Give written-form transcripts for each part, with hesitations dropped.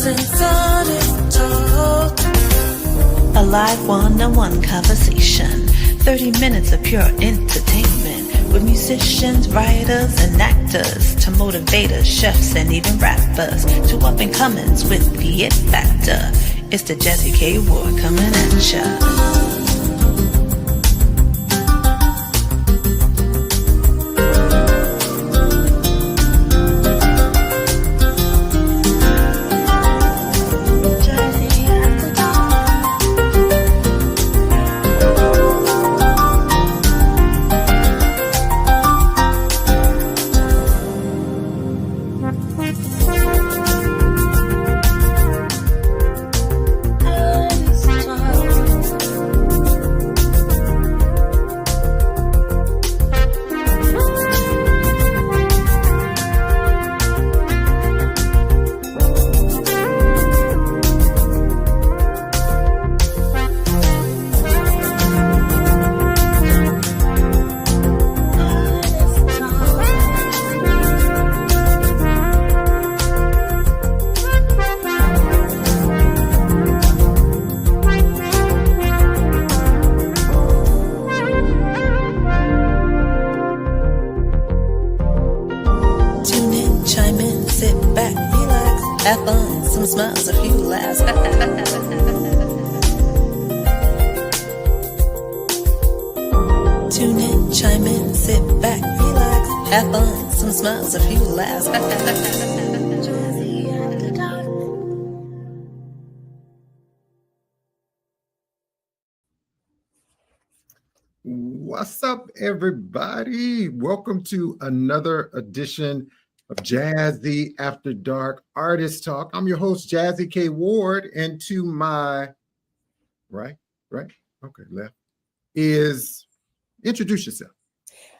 A live one-on-one conversation, 30 minutes of pure entertainment with musicians, writers, and actors to motivators, chefs, and even rappers to up-and-comings with the it factor. It's the Jazzie K.Ward coming at ya. Have fun, some smiles, a few laughs. Tune in, chime in, sit back, relax. Have fun, some smiles, a few laughs. What's up, everybody? Welcome to another edition of Jazzie After Dark Artist Talk. I'm your host, Jazzie K.Ward, and to my right, okay, left, is introduce yourself.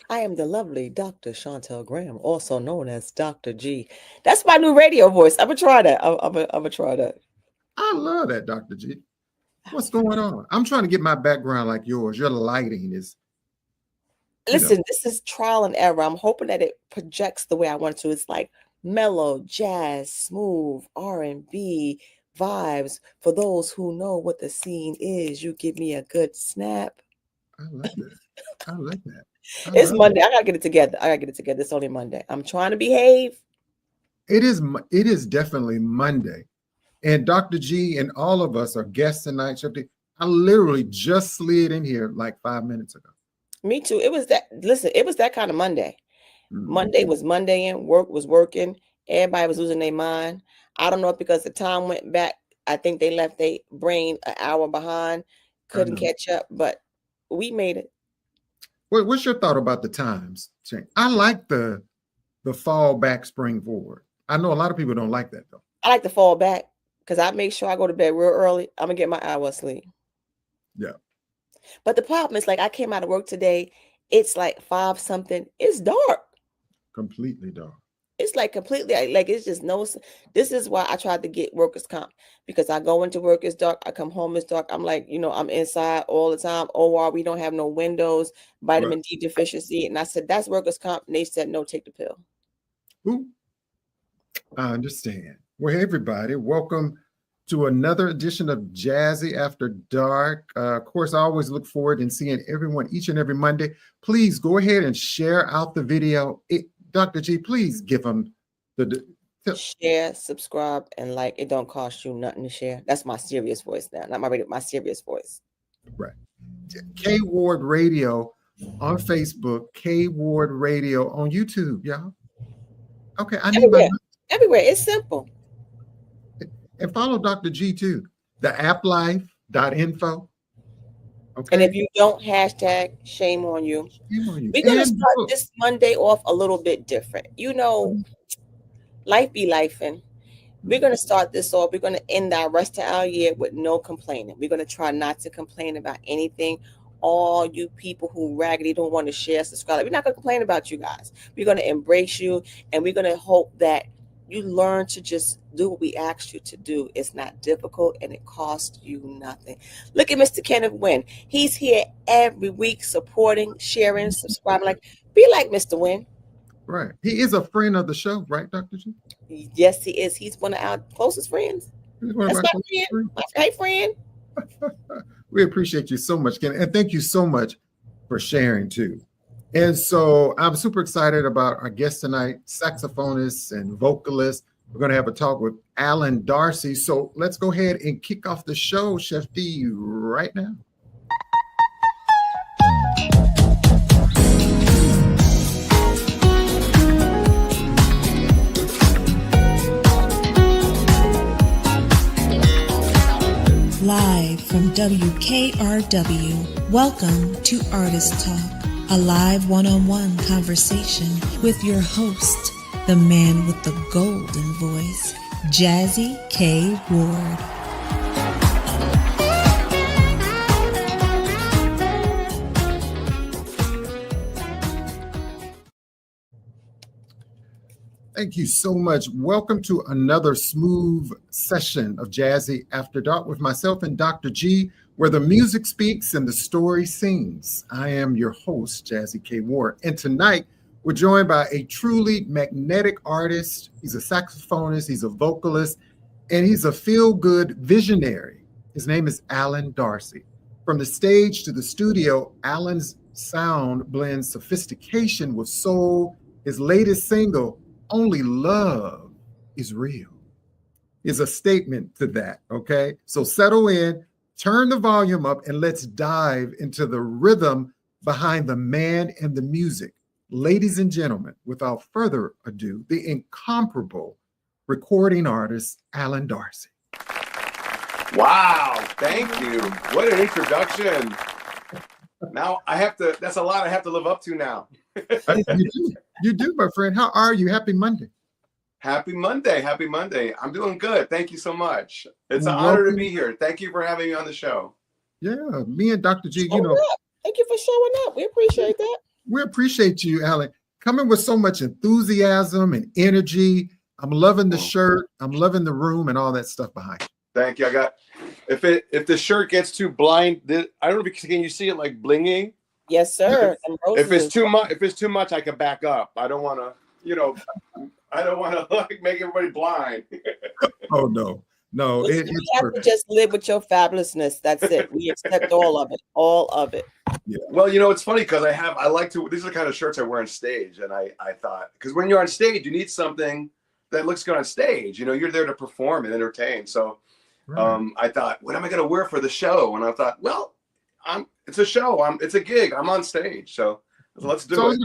I am the lovely Dr. Shontell Graham, also known as Dr.G. That's my new radio voice. I'm gonna try that. I'm gonna try that. I love that, Dr. G. What's going on? I'm trying to get my background like yours. Your lighting is... Listen, this is trial and error. I'm hoping that it projects the way I want it to. It's like mellow, jazz, smooth, R&B vibes. For those who know what the scene is, you give me a good snap. I like that. I like that. It's Monday. I gotta get it together. It's only Monday. I'm trying to behave. It is definitely Monday. And Dr. G and all of us are guests tonight. I literally just slid in here like 5 minutes ago. Me too. It was that kind of Monday. Mm-hmm. Monday was Monday and work was working. Everybody was losing their mind. I don't know if because the time went back. I think they left their brain an hour behind. Couldn't catch up, but we made it. What's your thought about the times? I like the fall back, spring forward. I know a lot of people don't like that though. I like the fall back because I make sure I go to bed real early. I'm gonna get my hour of sleep. Yeah. But the problem is, like, I came out of work today. It's like 5 something. It's dark. Completely dark. It's like completely like it's just no. This is why I tried to get workers' comp, because I go into work, it's dark. I come home, it's dark. I'm like, I'm inside all the time. OR, we don't have no windows. Vitamin D deficiency, and I said that's workers' comp. And they said no, take the pill. Ooh, I understand. Well, hey, everybody, welcome to another edition of Jazzie After Dark. Of course, I always look forward to seeing everyone each and every Monday. Please go ahead and share out the video. Dr. G, please give them the share, subscribe, and like. It don't cost you nothing to share. That's my serious voice now, not my serious voice. Right. K.Ward Radio on Facebook, K.Ward Radio on YouTube, y'all. Okay, I need everywhere. It's simple. And follow Dr. G too, the applife.info. Okay. And if you don't hashtag, shame on you. We're going to start this Monday off a little bit different. Life be lifing. We're going to start this off. We're going to end our rest of our year with no complaining. We're going to try not to complain about anything. All you people who raggedy don't want to share, subscribe. We're not going to complain about you guys. We're going to embrace you, and we're going to hope that you learn to just do what we asked you to do. It's not difficult and it costs you nothing. Look at Mr. Kenneth Wynn. He's here every week supporting, sharing, subscribing. Be like Mr. Wynn. Right. He is a friend of the show, right, Dr. G? Yes, he is. He's one of our closest friends. He's one of That's our my close friend. Hey, friend. We appreciate you so much, Ken. And thank you so much for sharing, too. And so I'm super excited about our guest tonight, saxophonist and vocalist. We're going to have a talk with Alan Darcy. So let's go ahead and kick off the show, Chef D, right now. Live from WKRW, welcome to Artist Talk, a live one-on-one conversation with your host, the man with the golden voice, Jazzie K.Ward. Thank you so much. Welcome to another smooth session of Jazzy After Dark with myself and Dr. G, where the music speaks and the story sings. I am your host, Jazzie K.Ward, and tonight we're joined by a truly magnetic artist. He's a saxophonist, he's a vocalist, and he's a feel-good visionary. His name is Alan Darcy. From the stage to the studio, Alan's sound blends sophistication with soul. His latest single, Only Love Is Real, is a statement to that, okay? So settle in, turn the volume up, and let's dive into the rhythm behind the man and the music. Ladies and gentlemen, without further ado, the incomparable recording artist, Alan Darcy. Wow, thank you. What an introduction. Now that's a lot I have to live up to now. You do, my friend. How are you? Happy Monday. Happy Monday. Happy Monday. I'm doing good. Thank you so much. It's an honor to be here. Thank you for having me on the show. Yeah, me and Dr. G, Thank you for showing up. We appreciate that. We appreciate you, Alan, coming with so much enthusiasm and energy. I'm loving the shirt. I'm loving the room and all that stuff behind you. Thank you. If the shirt gets too blind, I don't know, can you see it like blinging? Yes, sir. If it's too much, I can back up. I don't want to, like make everybody blind. Oh no. You have to just live with your fabulousness. That's it. We accept all of it. Yeah. Well, it's funny because these are the kind of shirts I wear on stage, and I thought, because when you're on stage, you need something that looks good on stage. You're there to perform and entertain. So I thought, what am I going to wear for the show? And I thought, well, it's a show. It's a gig. I'm on stage. So let's do it.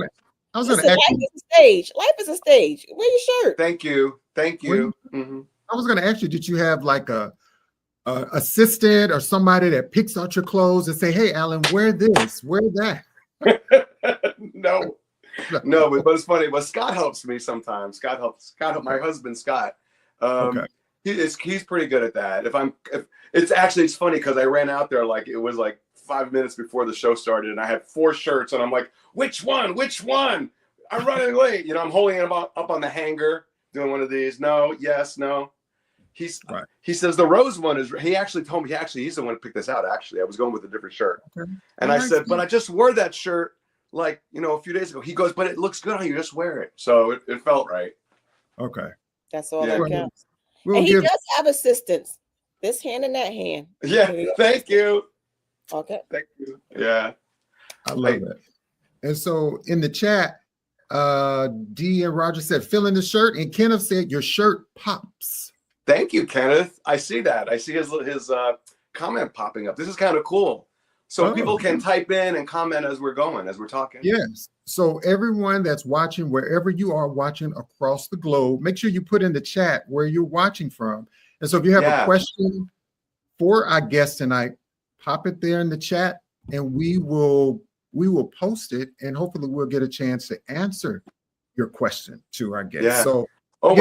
I was going to ask you. Life is a stage. Life is a stage. Wear your shirt. Thank you. Mm-hmm. I was going to ask you, did you have like a assistant or somebody that picks out your clothes and say, hey, Alan, wear this, wear that? No, but it's funny. But Scott helps me sometimes. Scott helps my husband, Scott. Okay. He's pretty good at that. It's funny because I ran out there it was 5 minutes before the show started, and I had 4 shirts, and I'm like, which one? I'm running late. I'm holding it up on the hanger, doing one of these. No, yes, no. He says the rose one is. He actually told me. He's the one who picked this out. Actually, I was going with a different shirt, and I said, but I just wore that shirt a few days ago. He goes, but it looks good on you. Just wear it. So it felt right. Okay. That's all that counts. And he does have assistants. This hand and that hand. Yeah. Thank you. Okay. Thank you. Yeah. I love that. And so in the chat, D and Roger said, fill in the shirt. And Kenneth said, your shirt pops. Thank you, Kenneth. I see that. I see his comment popping up. This is kind of cool. So people can type in and comment as we're talking. Yes. So everyone that's watching, wherever you are watching across the globe, make sure you put in the chat where you're watching from. And so if you have a question for our guest tonight, pop it there in the chat and we will post it, and hopefully we'll get a chance to answer your question to our guest. Yeah. So I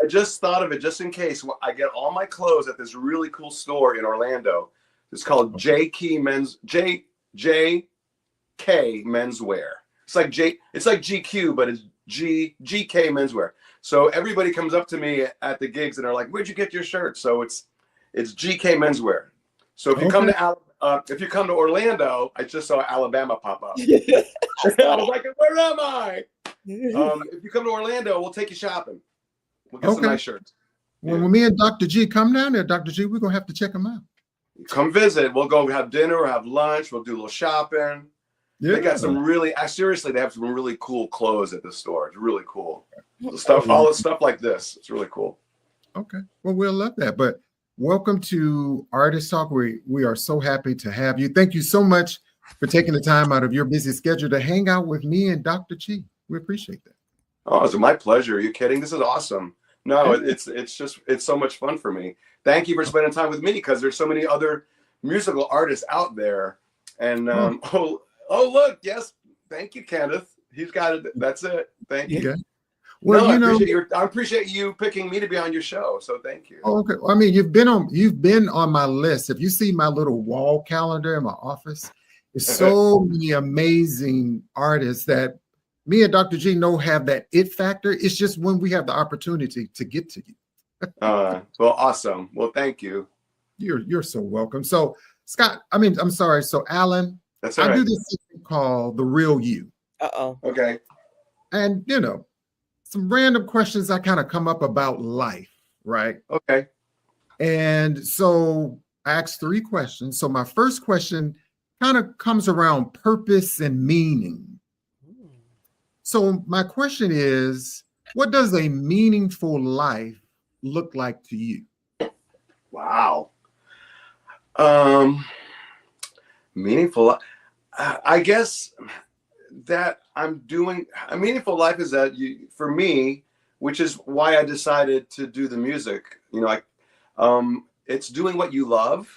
just thought of it just in case. I get all my clothes at this really cool store in Orlando. It's called JK Menswear. It's like GQ, but it's GK Menswear. So everybody comes up to me at the gigs and are like, "Where'd you get your shirt?" So it's GK Menswear. So if you come to Orlando, I just saw Alabama pop up. I was like, "Where am I?" If you come to Orlando, we'll take you shopping. We'll get some nice shirts. Well, when me and Dr. G come down there, Dr. G, we're going to have to check them out. Come visit. We'll go have dinner, have lunch. We'll do a little shopping. Yeah. They got some really, seriously, they have some really cool clothes at the store. It's really cool. All the stuff like this. It's really cool. Okay. Well, we'll love that. But welcome to Artist Talk. We are so happy to have you. Thank you so much for taking the time out of your busy schedule to hang out with me and Dr. G. We appreciate that. Oh, it's my pleasure. Are you kidding? This is awesome. No, it's so much fun for me. Thank you for spending time with me, because there's so many other musical artists out there. And look, yes, thank you, Kenneth. He's got it. That's it. Thank you. Okay. Well, I appreciate you picking me to be on your show. So thank you. Okay. Well, I mean, you've been on my list. If you see my little wall calendar in my office, there's so many amazing artists that me and Dr. G know have that it factor. It's just when we have the opportunity to get to you. Well, awesome. Well, thank you. You're so welcome. So Scott, I'm sorry. So Alan, that's all right. I do this thing called The Real You. Okay. And some random questions that kind of come up about life, right? Okay. And so I asked 3 questions. So my first question kind of comes around purpose and meaning. So my question is, what does a meaningful life look like to you? Wow. Meaningful. I guess that I'm doing a meaningful life is that for me, which is why I decided to do the music, it's doing what you love.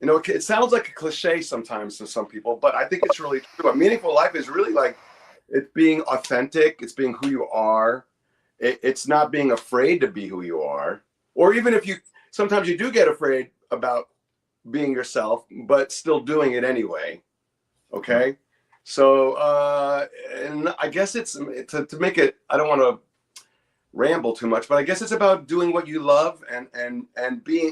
It sounds like a cliche sometimes to some people, but I think it's really true. A meaningful life is really like, it's being authentic. It's being who you are. It's not being afraid to be who you are. Or even if sometimes you do get afraid about being yourself, but still doing it anyway. Okay. So, and I guess it's to make it, I don't want to ramble too much, but I guess it's about doing what you love and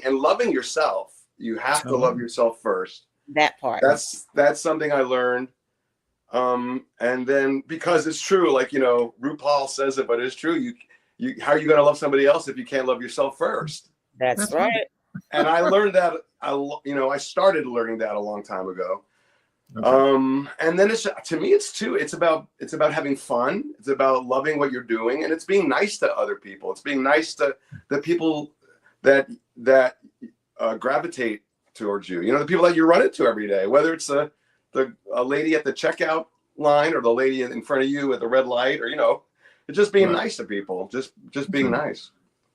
loving yourself. You have to love yourself first. That part. That's something I learned. And then because it's true, like, RuPaul says it, but it's true. How are you going to love somebody else if you can't love yourself first? That's right. And I learned that, I started learning that a long time ago. Okay. And then to me, it's about having fun. It's about loving what you're doing, and it's being nice to other people. It's being nice to the people that gravitate towards you. The people that you run into every day, whether it's a lady at the checkout line or the lady in front of you at the red light, or it's just being nice to people, just being nice.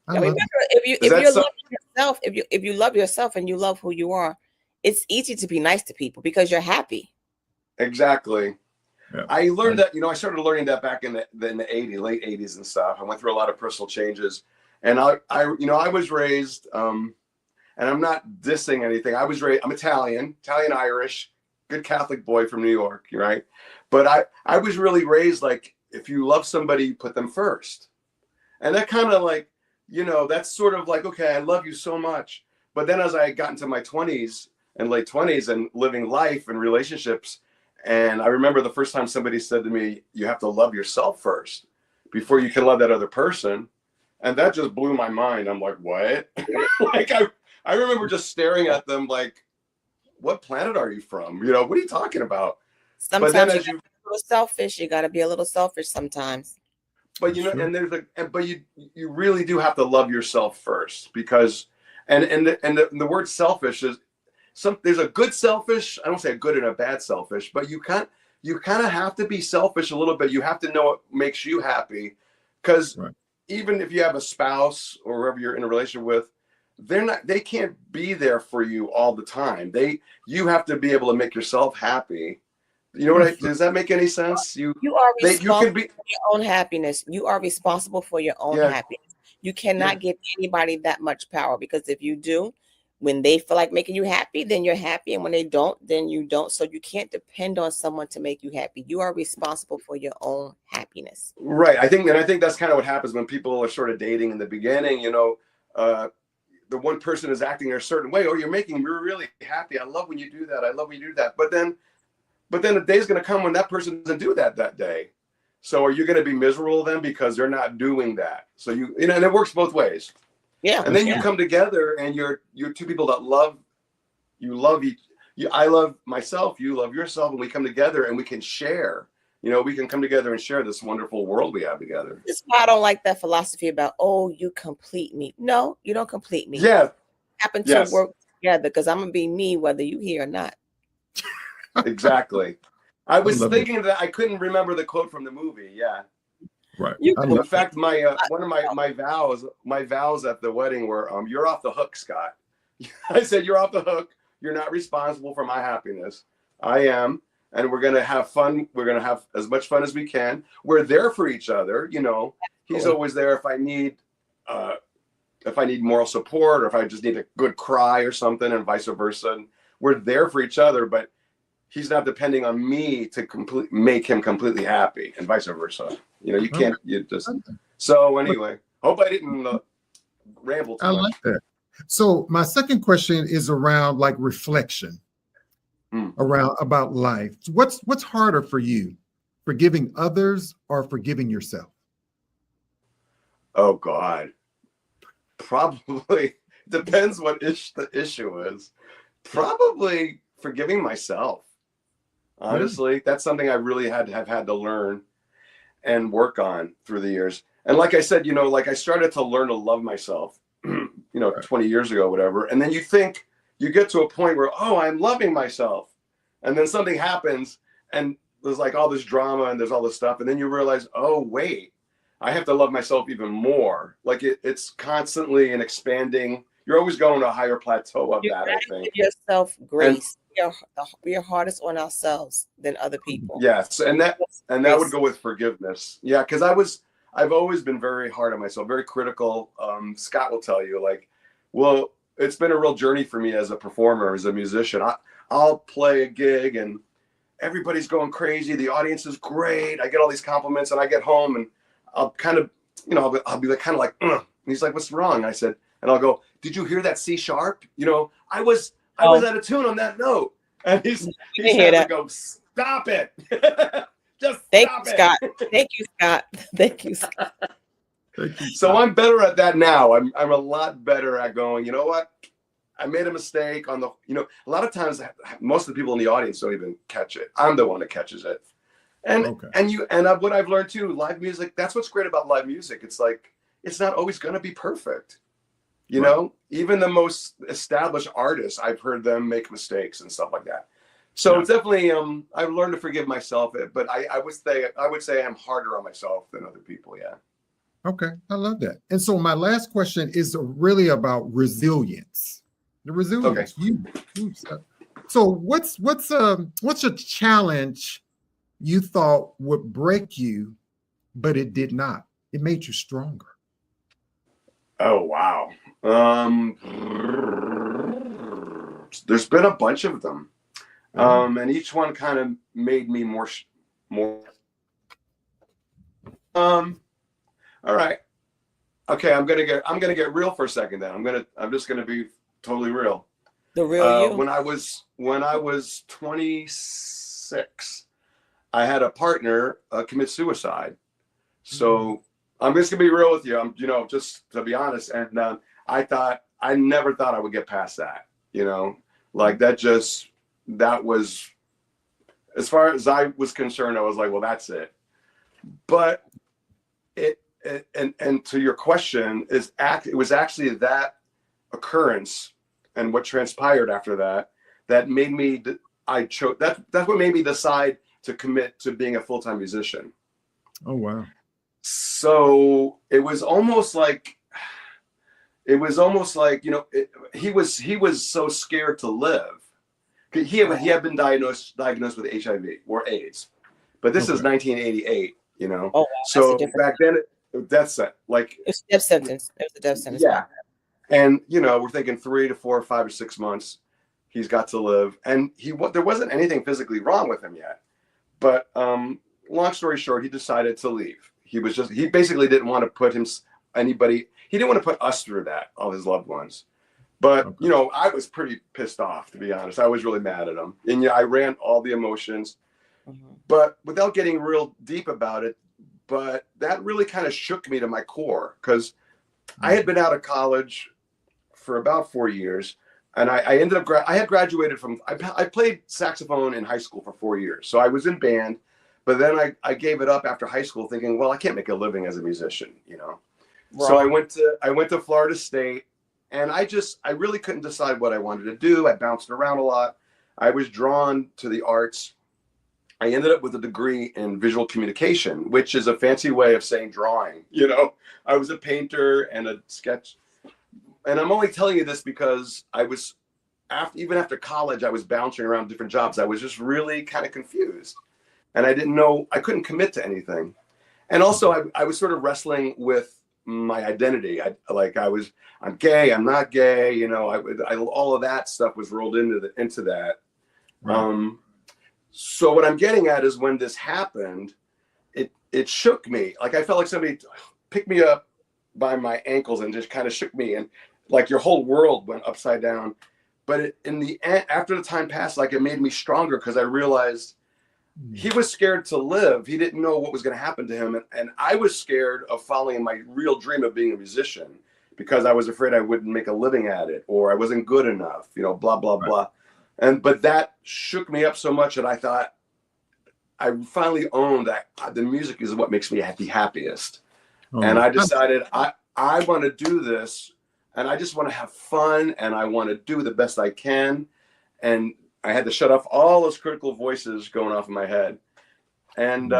Remember, if you love yourself and you love who you are, it's easy to be nice to people because you're happy. Exactly. Yeah. I learned that, I started learning that back in the late 80s and stuff. I went through a lot of personal changes, and I was raised, and I'm not dissing anything. I'm Italian Irish, good Catholic boy from New York, right? But I was really raised like, if you love somebody, you put them first. And that kind of like, that's sort of like, okay, I love you so much. But then as I got into my 20s and late 20s and living life and relationships, and I remember the first time somebody said to me, you have to love yourself first before you can love that other person. And that just blew my mind. I'm like, what? Like, I remember just staring at them like, what planet are you from? What are you talking about? Sometimes you gotta be a little selfish. You got to be a little selfish sometimes. But but you really do have to love yourself first, because and the word selfish is there's a good selfish. I don't say a good and a bad selfish, but you kind of have to be selfish a little bit. You have to know what makes you happy, because even if you have a spouse or whoever you're in a relationship with, they can't be there for you all the time. You have to be able to make yourself happy. Does that make any sense? You are responsible for your own happiness. You are responsible for your own happiness. You cannot give anybody that much power, because if you do, when they feel like making you happy, then you're happy. And when they don't, then you don't. So you can't depend on someone to make you happy. You are responsible for your own happiness. Right. I think that's kind of what happens when people are sort of dating in the beginning, the one person is acting a certain way. Oh, you're making me really happy. I love when you do that. I love when you do that. But then the day's going to come when that person doesn't do that day. So are you going to be miserable then because they're not doing that? So and it works both ways. Yeah. And then you come together and you're two people that love each. I love myself, you love yourself, and we come together and we can share. We can come together and share this wonderful world we have together. That's why I don't like that philosophy about, oh, you complete me. No, you don't complete me. Yeah. Happen to work together because I'm gonna be me whether you here or not. Exactly. I was thinking that I couldn't remember the quote from the movie. Yeah. Right. In fact, my one of my vows at the wedding were, "You're off the hook, Scott." I said, "You're off the hook. You're not responsible for my happiness. I am, and we're gonna have fun. We're gonna have as much fun as we can. We're there for each other. He's always there if I need moral support or if I just need a good cry or something, and vice versa. And we're there for each other, but he's not depending on me to make him completely happy, and vice versa. You can't. So anyway, hope I didn't ramble too much. I like that. So my second question is around like reflection, about life. What's harder for you, forgiving others or forgiving yourself? Oh God, probably depends what the issue is. Probably forgiving myself. Honestly, that's something I really have had to learn and work on through the years. And like I said, like I started to learn to love myself, 20 years ago, whatever. And then you get to a point where, oh, I'm loving myself. And then something happens and there's like all this drama and there's all this stuff. And then you realize, oh, wait, I have to love myself even more. Like it's constantly an expanding. You're always going to a higher plateau of that, I think. Give yourself grace. We are hardest on ourselves than other people. Yes, and that would go with forgiveness. Yeah, because I've always been very hard on myself, very critical. Scott will tell you, it's been a real journey for me as a performer, as a musician. I'll play a gig and everybody's going crazy. The audience is great. I get all these compliments, and I get home and I'll kind of, I'll be kind of like, Ugh. And he's like, "What's wrong?" And I said, and I'll go, "Did you hear that C sharp? I was out of tune on that note." And he's had to go, "Stop it." Just Thank stop you, it. Scott. Thank you, Scott. Thank you, Scott. So I'm better at that now. I'm a lot better at going, you know what? I made a mistake on a lot of times most of the people in the audience don't even catch it. I'm the one that catches it. And what I've learned too, live music, that's what's great about live music. It's like, it's not always going to be perfect. Even the most established artists, I've heard them make mistakes and stuff like that. So it's definitely, I've learned to forgive myself, but I would say I'm harder on myself than other people. Yeah. Okay, I love that. And so my last question is really about resilience. The resilience. Okay. So what's a challenge you thought would break you, but it did not? It made you stronger. Oh wow. There's been a bunch of them. And each one kind of made me more. All right. Okay, I'm gonna get real for a second. Then I'm just gonna be totally real. The real you. When I was 26, I had a partner commit suicide. So I'm just gonna be real with you. I'm just to be honest, and I never thought I would get past that. That was, as far as I was concerned, I was like, well, that's it. But and to your question, it was actually that occurrence and what transpired after that made me, that's what made me decide to commit to being a full-time musician. Oh, wow. So it was almost like, he was so scared to live. He had been diagnosed with HIV or AIDS, but this is 1988, Oh, wow. So back then, that's like it's a death sentence. It was a death sentence. Yeah, and we're thinking 3 to 4 or 5 or 6 months he's got to live, and there wasn't anything physically wrong with him yet. But long story short, he decided to leave. He basically didn't want to put anybody. He didn't want to put us through that, all his loved ones. But, I was pretty pissed off, to be honest. I was really mad at him. And I ran all the emotions. Mm-hmm. But without getting real deep about it, but that really kind of shook me to my core, because I had been out of college for about 4 years, and I ended up I had graduated from I played saxophone in high school for 4 years, so I was in band, but then I gave it up after high school, thinking, well, I can't make a living as a musician, you know. Right. So I went to Florida State, and I really couldn't decide what I wanted to do. I bounced around a lot. I was drawn to the arts. I ended up with a degree in visual communication, which is a fancy way of saying drawing. You know, I was a painter and a sketch. And I'm only telling you this because I was, even after college, I was bouncing around different jobs. I was just really kind of confused. And I didn't know, I couldn't commit to anything. And also I was sort of wrestling with my identity. I'm gay, I'm not gay, you know, all of that stuff was rolled into that. Right. So what I'm getting at is, when this happened, it shook me. Like, I felt like somebody picked me up by my ankles and just kind of shook me, and like your whole world went upside down. But in the end, after the time passed, like, it made me stronger, because I realized he was scared to live. He didn't know what was going to happen to him. And I was scared of following my real dream of being a musician, because I was afraid I wouldn't make a living at it, or I wasn't good enough, you know, blah, blah, right. blah. But that shook me up so much that I thought, I finally owned that the music is what makes me the happiest. Oh, and I decided I want to do this, and I just want to have fun, and I want to do the best I can. And I had to shut off all those critical voices going off in my head. And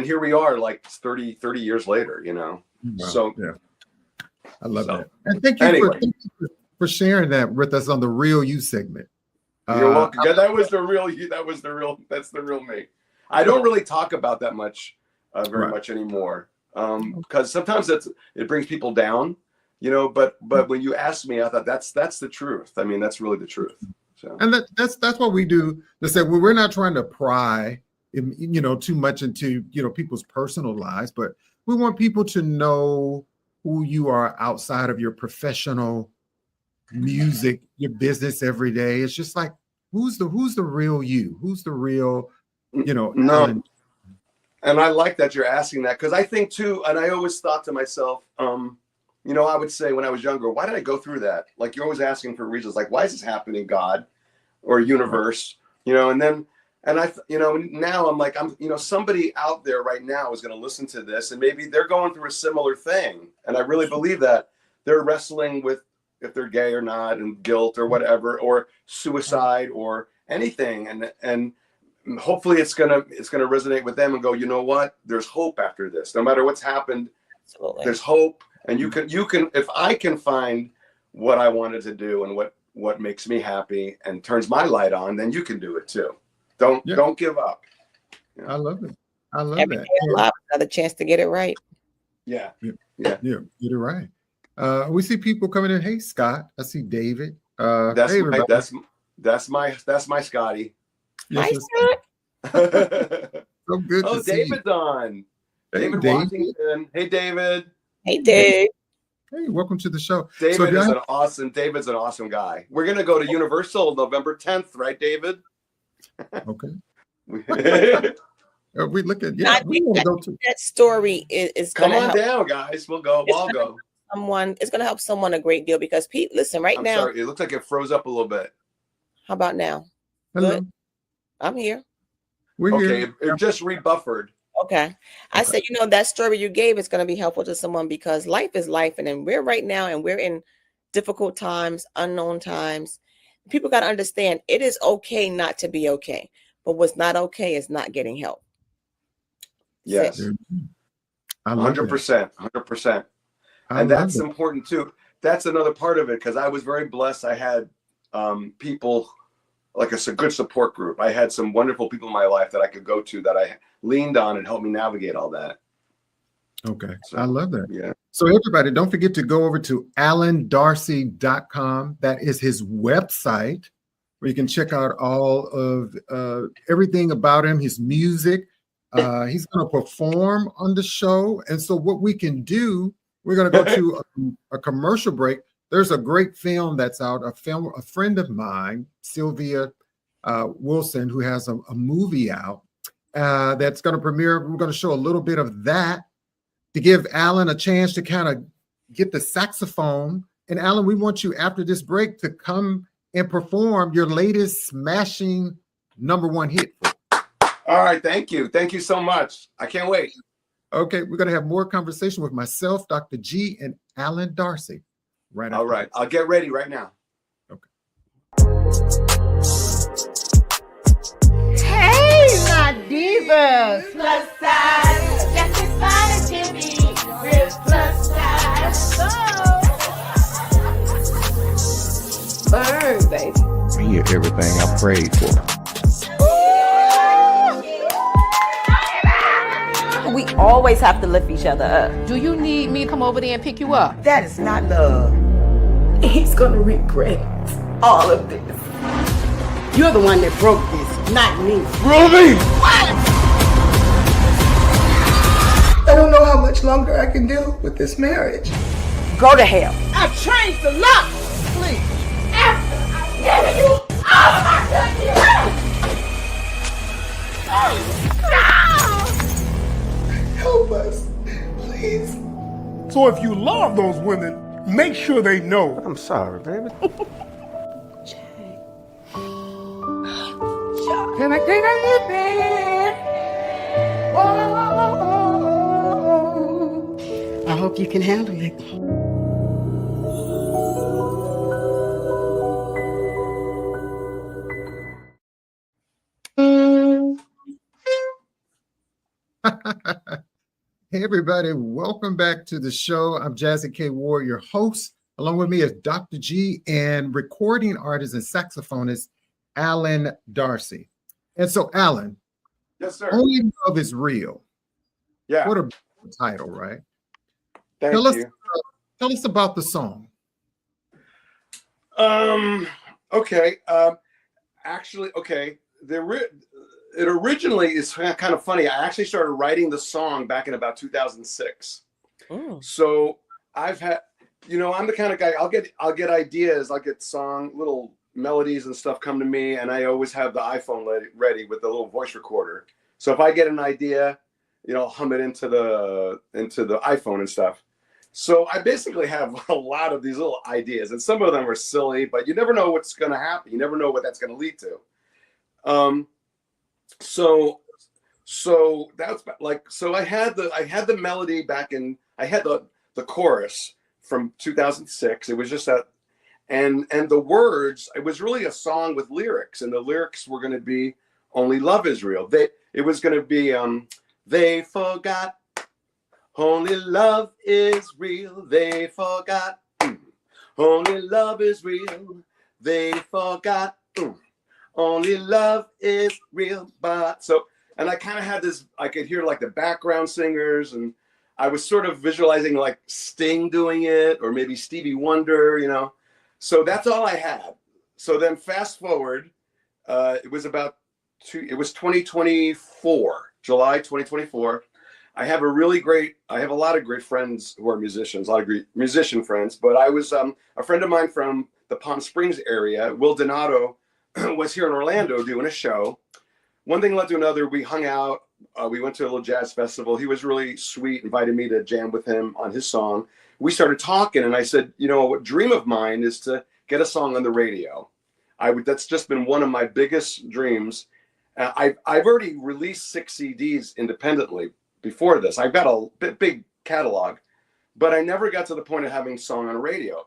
here we are, like 30 years later, you know. Wow. So yeah, I love that. And thank you for sharing that with us on the Real You segment. You're welcome. Yeah, that was the real you. That's the real me. I don't really talk about that much, very much anymore, because sometimes it brings people down, you know. But when you asked me, I thought that's the truth. I mean, that's really the truth. So. And that's what we do. To say, well, we're not trying to pry, you know, too much into, you know, people's personal lives, but we want people to know who you are outside of your professional music, your business every day. It's just like, who's the real you? Who's the real, you know? No. Alan? And I like that you're asking that, because I think too, and I always thought to myself, you know, I would say when I was younger, why did I go through that? Like, you're always asking for reasons, like, why is this happening, God or universe? You know, you know, now I'm like, you know, somebody out there right now is going to listen to this, and maybe they're going through a similar thing. And I really believe that they're wrestling with if they're gay or not, and guilt or whatever, or suicide or anything. And hopefully it's gonna resonate with them and go, you know what? There's hope after this. No matter what's happened, absolutely, there's hope. And you can, if I can find what I wanted to do and what makes me happy and turns my light on, then you can do it too. Don't give up. You know? I love it. I love Every that. Day alive, another chance to get it right. Yeah. Get it right. We see people coming in. Hey, Scott. I see David. That's my Scotty. Yes, hi, Scott. So good to see David's you. on. Hey, David Washington. Hey, David. Hey, Dave. Hey, welcome to the show. David's an awesome guy. We're gonna go to Universal November 10th, right, David? Okay. We look at we want to go to that story is come on down, guys. We'll go. I'll go. It's gonna help someone a great deal, because Pete, listen, I'm now. Sorry, it looks like it froze up a little bit. How about now? Hello. Good. I'm here. We're here. It just rebuffered. Okay. I said, you know, that story you gave is going to be helpful to someone, because life is life. And then we're right now, and we're in difficult times, unknown times. People got to understand it is okay not to be okay. But what's not okay is not getting help. Yes. 100%. 100%. And that's important too. That's another part of it, because I was very blessed. I had people, like a good support group. I had some wonderful people in my life that I could go to, that I leaned on and helped me navigate all that. Okay. So, I love that. Yeah. So everybody, don't forget to go over to alandarcy.com. That is his website, where you can check out all of everything about him, his music. He's going to perform on the show. And so what we can do, we're going to go to a commercial break. There's a great film that's out, a friend of mine, Sylvia Wilson, who has a movie out. that's going to premiere. We're going to show a little bit of that to give Alan a chance to kind of get the saxophone. And Alan, we want you after this break to come and perform your latest smashing #1 hit. All right, thank you. Thank you so much. I can't wait. Okay, we're going to have more conversation with myself, Dr. G, and Alan Darcy. Right. All right, I'll get ready right now. Okay. Hey, my divas! Plus size, just as fine as can be. With plus size. Burn, baby. Hear everything I prayed for. We always have to lift each other up. Do you need me to come over there and pick you up? That is not love. He's gonna regret all of this. You're the one that broke this, not me. Ruby! I don't know how much longer I can deal with this marriage. Go to hell. I've changed a lot. Please. After I've given you all of my Help us, please. So if you love those women, make sure they know. I'm sorry, baby. Can I take a little bit? I hope you can handle it. Hey, everybody. Welcome back to the show. I'm Jazzie K.Ward, your host. Along with me is Dr. G and recording artist and saxophonist Alan Darcy. And so, Alan, Yes, sir. Only Love is Real. Yeah. What a title, right? Thank Tell you. us about the song. Okay. Actually, okay. It originally is kind of funny. I actually started writing the song back in about 2006. So I've had, I'm the kind of guy, I'll get ideas, I'll get little melodies and stuff come to me, and I always have the iPhone ready with the little voice recorder. So if I get an idea, I'll hum it into the iPhone and stuff. So I basically have a lot of these little ideas, and some of them are silly, but you never know what's going to happen. You never know what that's going to lead to. So that's like, so I had the melody back in, I had the chorus from 2006. It was just that, and the words, it was really a song with lyrics, and the lyrics were going to be Only Love is Real. It was going to be, they forgot, only love is real. They forgot, only love is real. They forgot, only love is real. And I kind of had this, I could hear like the background singers, and I was sort of visualizing like Sting doing it, or maybe Stevie Wonder, So that's all I had. So then fast forward, it was 2024, July 2024. I have a lot of great friends who are musicians, a lot of great musician friends, but I was, a friend of mine from the Palm Springs area, Will Donato, was here in Orlando doing a show. One thing led to another. We hung out. We went to a little jazz festival. He was really sweet, invited me to jam with him on his song. We started talking, and I said, a dream of mine is to get a song on the radio. That's just been one of my biggest dreams. I've already released 6 CDs independently before this. I've got a big catalog, but I never got to the point of having a song on the radio.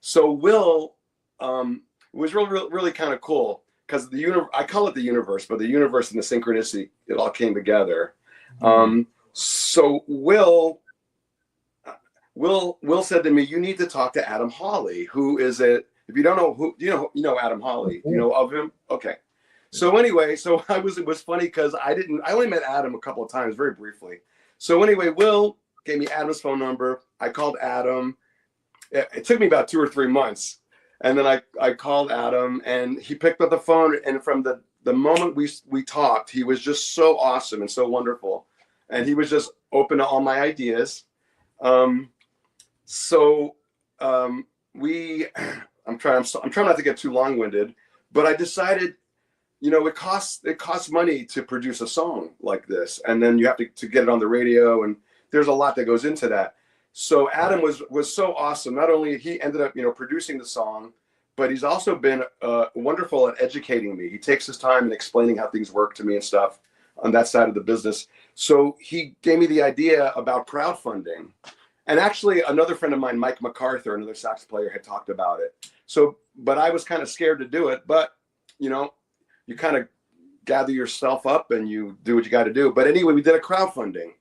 So Will, it was really kind of cool, because I call it the universe, but the universe and the synchronicity, it all came together. So Will said to me, you need to talk to Adam Hawley, who is if you don't know who, you know Adam Hawley, you know of him? Okay. So anyway, it was funny because I only met Adam a couple of times, very briefly. So anyway, Will gave me Adam's phone number. I called Adam. It took me about 2 or 3 months. And then I called Adam, and he picked up the phone. And from the moment we talked, he was just so awesome and so wonderful. And he was just open to all my ideas. I'm trying not to get too long-winded, but I decided it costs money to produce a song like this, and then you have to get it on the radio, and there's a lot that goes into that. So Adam was so awesome. Not only he ended up producing the song, but he's also been wonderful at educating me. He takes his time in explaining how things work to me and stuff on that side of the business. So he gave me the idea about crowdfunding. And actually, another friend of mine, Mike MacArthur, another sax player, had talked about it. So, but I was kind of scared to do it. But, you kind of gather yourself up and you do what you got to do. But anyway, we did a crowdfunding.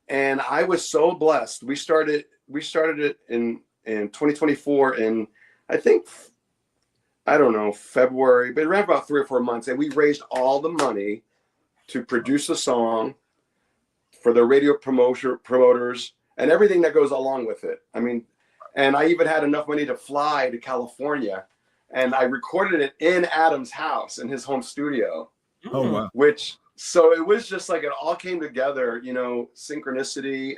And I was so blessed. We started it in 2024 in, I think, I don't know, February, but it ran about 3 or 4 months. And we raised all the money to produce a song for the radio promoters and everything that goes along with it. I mean, and I even had enough money to fly to California, and I recorded it in Adam's house, in his home studio. Oh, wow. So it was just like it all came together, synchronicity.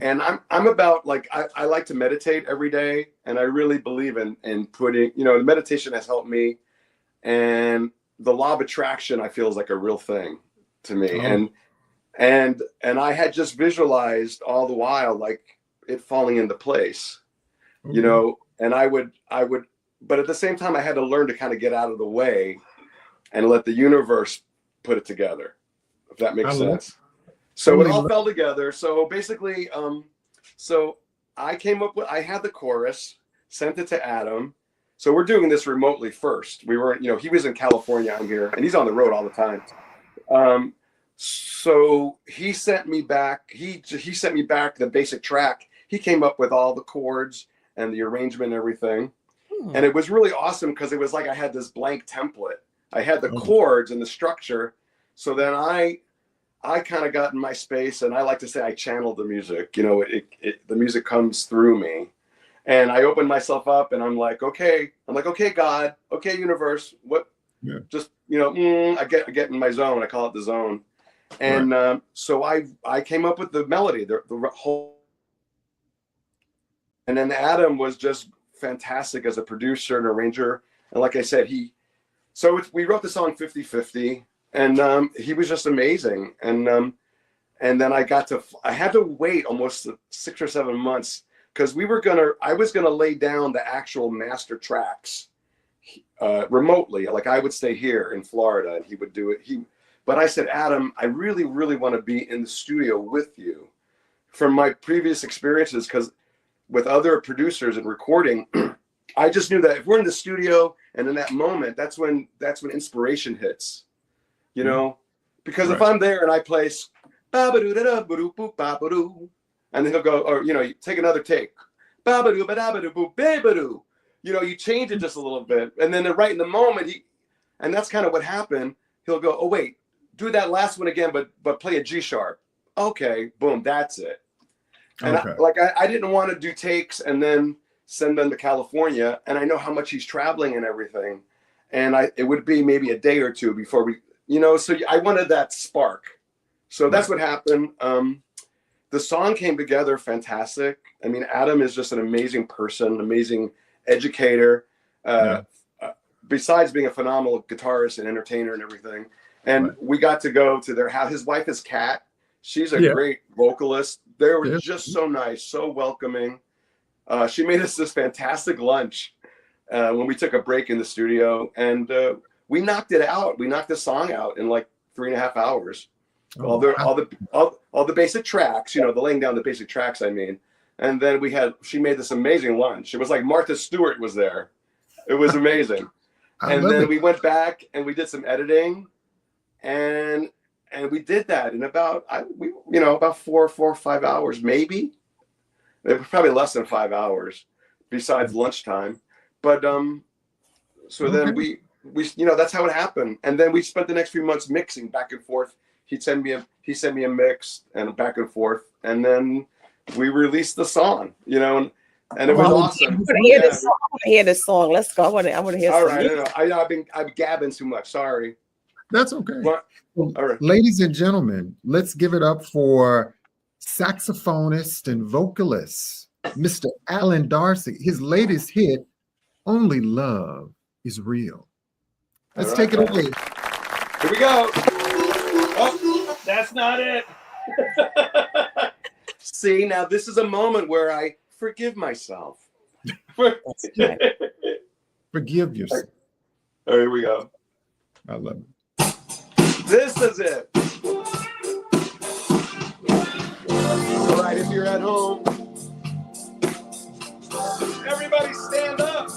And I'm about, like, I like to meditate every day, and I really believe in putting, the meditation has helped me, and the law of attraction, I feel, is like a real thing to me. Oh. And I had just visualized all the while, like, it falling into place, and I would, but at the same time, I had to learn to kind of get out of the way and let the universe put it together, if that makes sense. So it all fell together. So basically, so I had the chorus, sent it to Adam. So we're doing this remotely first. We were, he was in California, I'm here, and he's on the road all the time. So he sent me back, he sent me back the basic track. He came up with all the chords and the arrangement and everything. And it was really awesome because it was like I had this blank template. I had the chords and the structure. So then I kind of got in my space, and I like to say I channeled the music. The music comes through me. And I opened myself up, and I'm like, okay, God, okay, universe, what? Yeah. Just, I get in my zone. I call it the zone. And so I came up with the melody, the whole. And then Adam was just fantastic as a producer and arranger. And like I said, we wrote the song 50-50, and he was just amazing. And then I had to wait almost 6 or 7 months, because I was gonna lay down the actual master tracks remotely. Like, I would stay here in Florida and he would do it. But I said, Adam, I really, really want to be in the studio with you. From my previous experiences, because with other producers and recording, I just knew that if we're in the studio and in that moment, that's when inspiration hits, because if I'm there and I play and then he'll go, or take another take, you change it just a little bit, and then right in the moment and that's kind of what happened. He'll go, oh wait, do that last one again, but play a G sharp. Okay, boom, that's it. And I didn't want to do takes and then send them to California, and I know how much he's traveling and everything, and it would be maybe a day or two before we, so I wanted that spark. So that's what happened. The song came together fantastic. I mean, Adam is just an amazing person, amazing educator, besides being a phenomenal guitarist and entertainer and everything. And we got to go to their house. His wife is Kat. She's a great vocalist. They were just so nice, so welcoming. She made us this fantastic lunch when we took a break in the studio, and we knocked it out. We knocked the song out in like 3.5 hours. All the basic tracks, the laying down the basic tracks, I mean. And then she made this amazing lunch. It was like Martha Stewart was there. It was amazing. And then we went back and we did some editing, and we did that in about 4 or 5 hours, maybe. It was probably less than 5 hours, besides lunchtime. But so then we that's how it happened. And then we spent the next few months mixing back and forth. He sent me a mix and back and forth, and then we released the song, and it was awesome. I want to hear this song. Let's go. I want to hear. All right, I'm gabbing too much. Sorry. That's okay. But, all right, ladies and gentlemen, let's give it up for saxophonist and vocalist, Mr. Alan Darcy. His latest hit, "Only Love Is Real." Let's take it away. Here we go. Oh, that's not it. See, now this is a moment where I forgive myself. Forgive yourself. Oh, here we go. I love it. This is it. All right, if you're at home, everybody stand up.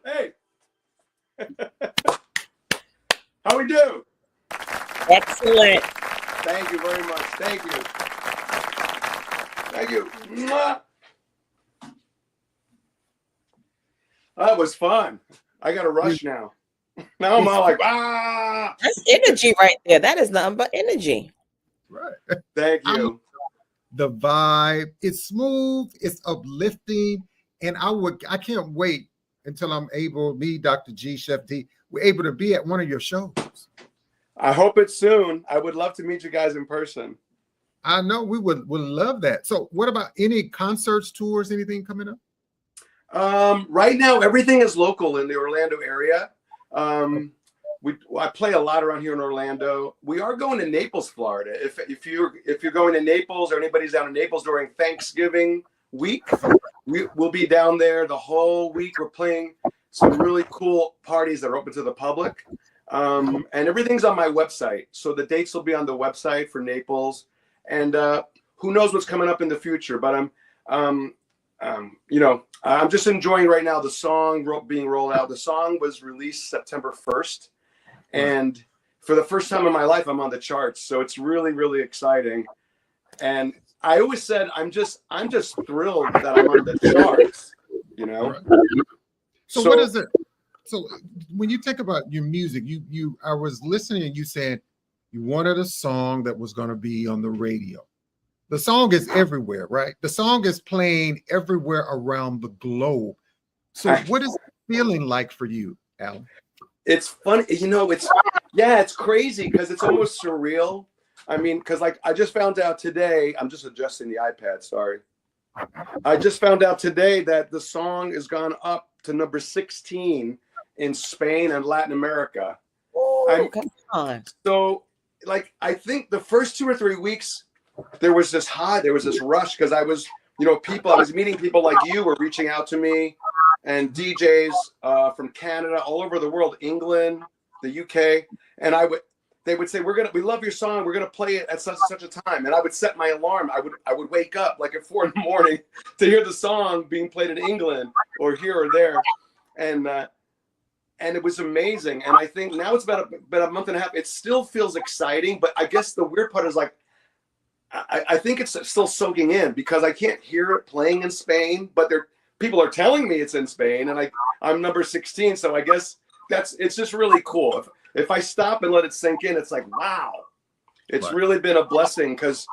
Hey. How we do? Excellent. Thank you very much. Thank you. Thank you. Mwah. That was fun. I got to rush now. Now I'm all like, ah. That's energy right there. That is nothing but energy. Right. Thank you. The vibe, it's smooth, it's uplifting, and I can't wait until I'm able, me, Dr. G, Chef D, we're able to be at one of your shows. I hope it's soon. I would love to meet you guys in person. I know we would love that. So what about any concerts, tours, anything coming up? Right now, everything is local in the Orlando area. I play a lot around here in Orlando. We are going to Naples, Florida. If you're going to Naples, or anybody's down in Naples during Thanksgiving week, we'll be down there the whole week. We're playing some really cool parties that are open to the public, and everything's on my website. So the dates will be on the website for Naples, and who knows what's coming up in the future. But I'm just enjoying right now the song being rolled out. The song was released September 1st. And for the first time in my life, I'm on the charts. So it's really, really exciting. And I always said, I'm just thrilled that I'm on the charts, you know? So what is it? So when you think about your music, I was listening and you said you wanted a song that was going to be on the radio. The song is everywhere, right? The song is playing everywhere around the globe. So what is it feeling like for you, Alan? It's funny, it's crazy because it's almost surreal. I mean, because like I just found out today, I'm just adjusting the iPad, sorry. I just found out today that the song has gone up to number 16 in Spain and Latin America. Oh, come on. So like, I think the first 2 or 3 weeks, there was this rush because I was meeting people like you were reaching out to me, and DJs from Canada, all over the world, England, the UK, and they would say, we love your song, we're gonna play it at such and such a time, and I would set my alarm. I would wake up like at 4 a.m. to hear the song being played in England or here or there, and it was amazing. And I think now it's about a month and a half. It still feels exciting, but I guess the weird part is like, I think it's still soaking in because I can't hear it playing in Spain, but people are telling me it's in Spain, and I'm number 16. So I guess it's just really cool. If I stop and let it sink in, it's like, wow, it's really been a blessing because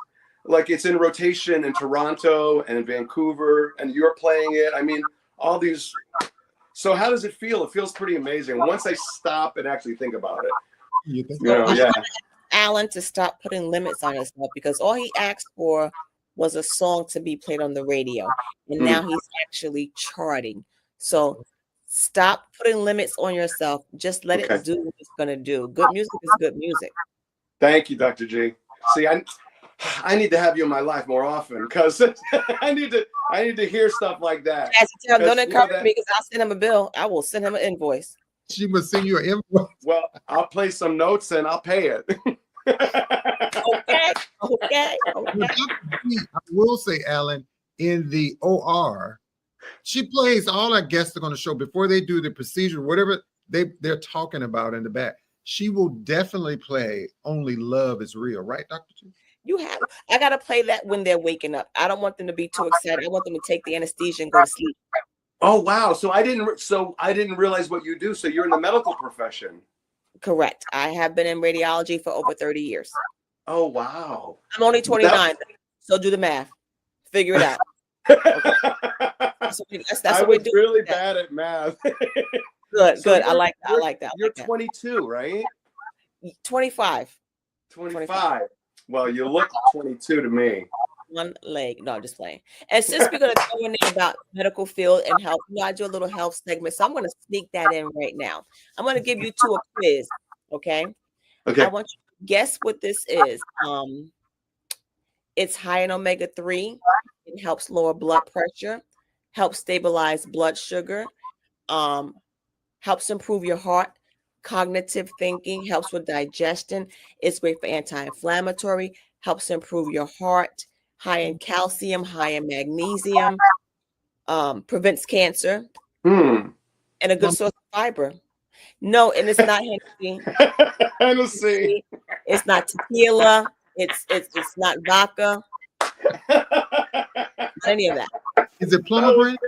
like it's in rotation in Toronto and in Vancouver, and you're playing it. I mean, all these. So how does it feel? It feels pretty amazing once I stop and actually think about it. Yeah. Alan to stop putting limits on himself, because all he asked for was a song to be played on the radio, and now he's actually charting. So stop putting limits on yourself. Just let it do what it's gonna do. Good music is good music. Thank you, Dr. G. See, I need to have you in my life more often because I need to hear stuff like that. Don't encourage me because I'll send him a bill. I will send him an invoice. She will send you an invoice. Well, I'll play some notes and I'll pay it. Okay. I will say, Alan, in the OR, she plays all our guests are on the show before they do the procedure, whatever they're talking about in the back. She will definitely play Only Love Is Real, right, Dr. G? I gotta play that when they're waking up. I don't want them to be too excited. I want them to take the anesthesia and go to sleep. Oh wow! So I didn't realize what you do. So you're in the medical profession. Correct. I have been in radiology for over 30 years. Oh wow! I'm only 29, so do the math. Figure it out. That's I was really bad at math. Good. I like that. You're 22, right? 25. 25. Well, you look 22 to me. One leg. No, I'm just playing. And since we're going to go in there about medical field and health, I do a little health segment. So I'm going to sneak that in right now. I'm going to give you two a quiz. Okay. I want you to guess what this is. It's high in omega-3. It helps lower blood pressure, helps stabilize blood sugar, helps improve your heart, cognitive thinking, helps with digestion. It's great for anti-inflammatory, helps improve your heart, high in calcium, high in magnesium, prevents cancer, and a good source of fiber. No, and it's not Hennessy. It's not tequila. It's not vodka. Not any of that. Is it pomegranate?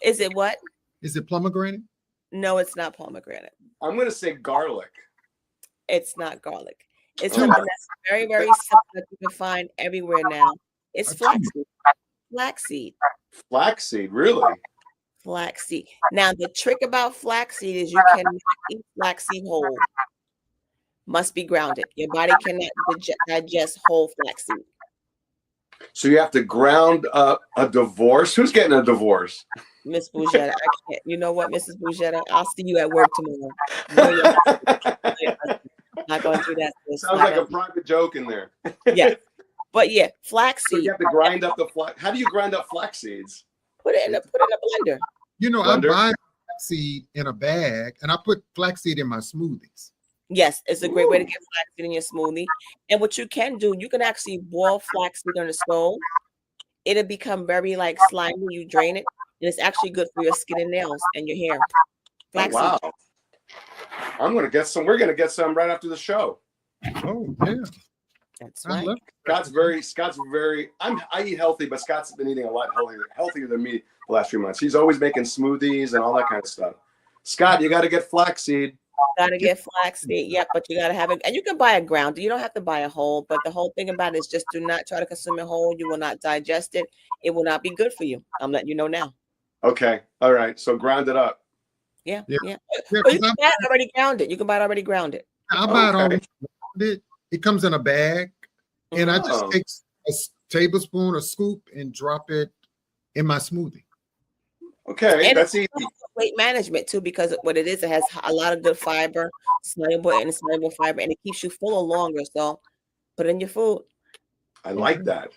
Is it what? Is it pomegranate? No, it's not pomegranate. I'm going to say garlic. It's not garlic. It's something that's very, very simple that you can find everywhere now. It's flaxseed. Flaxseed. Flaxseed, really? Flaxseed. Now, the trick about flaxseed is you cannot eat flaxseed whole. Must be grounded. Your body cannot digest whole flaxseed. So you have to ground up a divorce. Who's getting a divorce? Miss Bougetta, I can't. You know what, Mrs. Bougetta? I'll see you at work tomorrow. No, not going to do that. Sounds like a private joke in there. Yeah, but yeah, flaxseed. So you have to grind up the flax. How do you grind up flax seeds? Put it in a blender. You know, Blender? I buy flaxseed in a bag, and I put flaxseed in my smoothies. Yes, it's a great way to get flaxseed in your smoothie. And what you can do, you can actually boil flaxseed on the stove. It'll become very like slimy. You drain it, and it's actually good for your skin and nails and your hair. Flaxseed. Oh, wow. I'm gonna get some. We're gonna get some right after the show. Oh yeah, That's I right. love Scott's very. I eat healthy, but Scott's been eating a lot healthier than me the last few months. He's always making smoothies and all that kind of stuff. Scott, you got to get flaxseed. Gotta get flaxseed. Yep, but you gotta have it, and you can buy a ground. You don't have to buy a whole. But the whole thing about it is just do not try to consume it whole. You will not digest it. It will not be good for you. I'm letting you know now. Okay, all right. So ground it up. Yeah. Yeah, But you 'cause can buy it already grounded. You can buy it already grounded. I buy it Okay. already grounded. It comes in a bag, and I just Oh. take a tablespoon, a scoop, and drop it in my smoothie. Okay, And that's it's easy. weight management too, because what it is, it has a lot of good fiber, soluble and insoluble fiber, and it keeps you fuller longer. So put it in your food. I like that.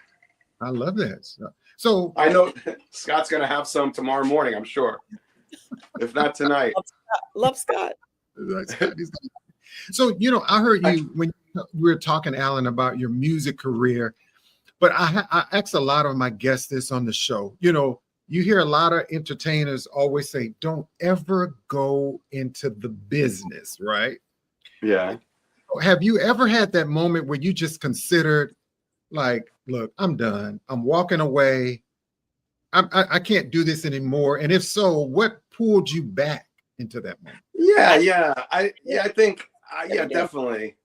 I love that. So I know Scott's gonna have some tomorrow morning. I'm sure. If not tonight. Love Scott. So, you know, I heard you when we were talking, Alan, about your music career, but I asked a lot of my guests this on the show. You know, you hear a lot of entertainers always say, don't ever go into the business, right? Yeah. Have you ever had that moment where you just considered, like, look, I'm done. I'm walking away. I can't do this anymore. And if so, what pulled you back into that moment? Yeah. I think definitely.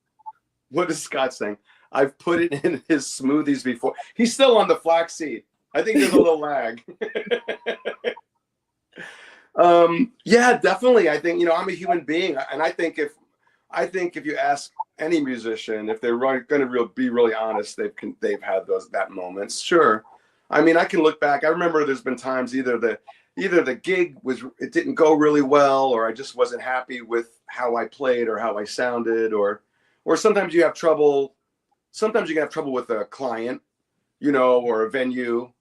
What is Scott saying? I've put it in his smoothies before. He's still on the flaxseed. I think there's a little lag. Yeah, definitely. I think, you know, I'm a human being, and I think if you ask any musician, if they're going to be really honest, they've had that moments. Sure. I mean, I can look back. I remember there's been times either the gig it didn't go really well, or I just wasn't happy with how I played or how I sounded, or sometimes you have trouble. Sometimes you can have trouble with a client, you know, or a venue.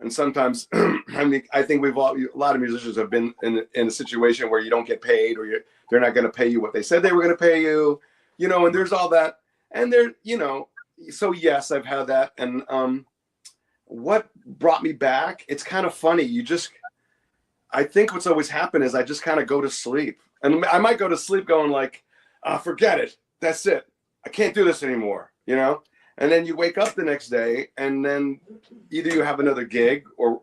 And sometimes, I mean, I think a lot of musicians have been in a situation where you don't get paid, or they're not going to pay you what they said they were going to pay you, you know, and there's all that. And you know, so yes, I've had that. And what brought me back? It's kind of funny. I think what's always happened is I just kind of go to sleep, and I might go to sleep going like, forget it. That's it. I can't do this anymore, you know? And then you wake up the next day, and then either you have another gig or